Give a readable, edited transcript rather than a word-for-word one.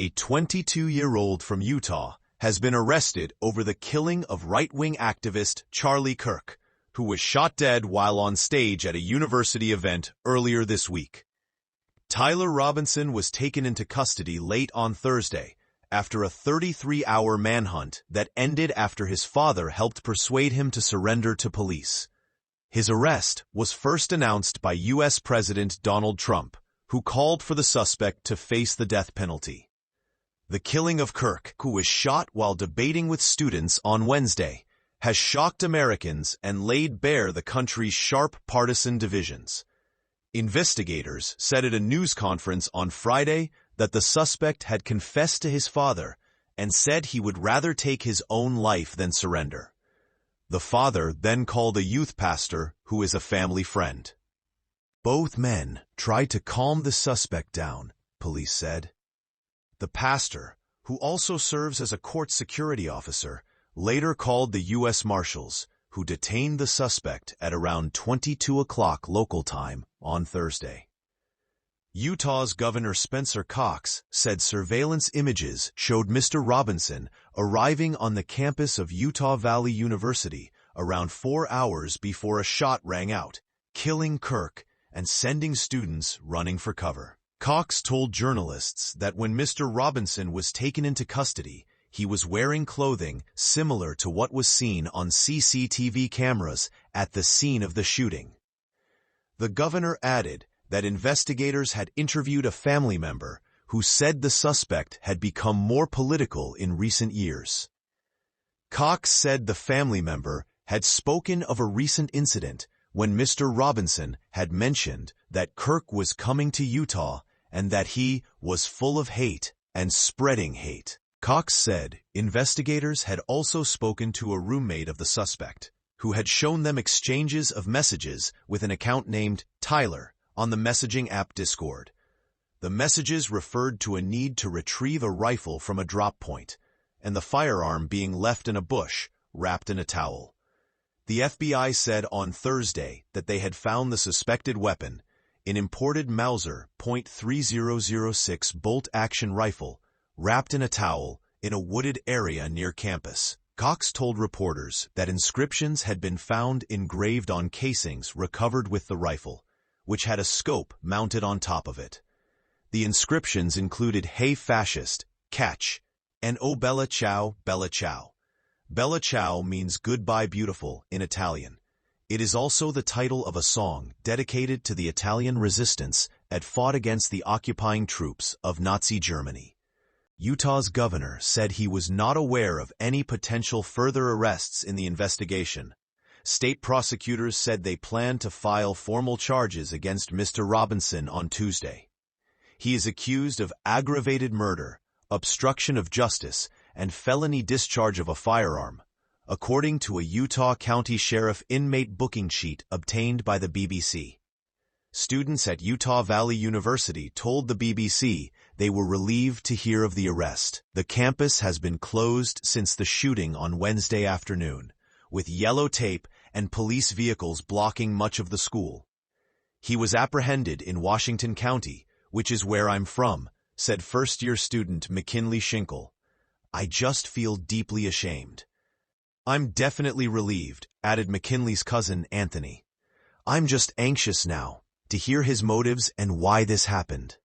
A 22-year-old from Utah has been arrested over the killing of right-wing activist Charlie Kirk, who was shot dead while on stage at a university event earlier this week. Tyler Robinson was taken into custody late on Thursday after a 33-hour manhunt that ended after his father helped persuade him to surrender to police. His arrest was first announced by U.S. President Donald Trump, who called for the suspect to face the death penalty. The killing of Kirk, who was shot while debating with students on Wednesday, has shocked Americans and laid bare the country's sharp partisan divisions. Investigators said at a news conference on Friday that the suspect had confessed to his father and said he would rather take his own life than surrender. The father then called a youth pastor who is a family friend. Both men tried to calm the suspect down, police said. The pastor, who also serves as a court security officer, later called the U.S. Marshals, who detained the suspect at around 22 o'clock local time on Thursday. Utah's Governor Spencer Cox said surveillance images showed Mr. Robinson arriving on the campus of Utah Valley University around 4 hours before a shot rang out, killing Kirk and sending students running for cover. Cox told journalists that when Mr. Robinson was taken into custody, he was wearing clothing similar to what was seen on CCTV cameras at the scene of the shooting. The governor added that investigators had interviewed a family member who said the suspect had become more political in recent years. Cox said the family member had spoken of a recent incident when Mr. Robinson had mentioned that Kirk was coming to Utah and that he was full of hate and spreading hate. Cox said investigators had also spoken to a roommate of the suspect, who had shown them exchanges of messages with an account named Tyler on the messaging app Discord. The messages referred to a need to retrieve a rifle from a drop point, and the firearm being left in a bush, wrapped in a towel. The FBI said on Thursday that they had found the suspected weapon, an imported Mauser .3006 bolt-action rifle, wrapped in a towel in a wooded area near campus. Cox told reporters that inscriptions had been found engraved on casings recovered with the rifle, which had a scope mounted on top of it. The inscriptions included "Hey Fascist, Catch," and "Oh Bella Ciao, Bella Ciao." Bella Ciao means goodbye beautiful in Italian. It is also the title of a song dedicated to the Italian resistance that fought against the occupying troops of Nazi Germany. Utah's governor said he was not aware of any potential further arrests in the investigation. State prosecutors said they plan to file formal charges against Mr. Robinson on Tuesday. He is accused of aggravated murder, obstruction of justice, and felony discharge of a firearm, according to a Utah County Sheriff inmate booking sheet obtained by the BBC. Students at Utah Valley University told the BBC they were relieved to hear of the arrest. The campus has been closed since the shooting on Wednesday afternoon, with yellow tape and police vehicles blocking much of the school. He was apprehended in Washington County, which is where I'm from, said first-year student McKinley Schinkel. I just feel deeply ashamed. I'm definitely relieved, added McKinley's cousin Anthony. I'm just anxious now to hear his motives and why this happened.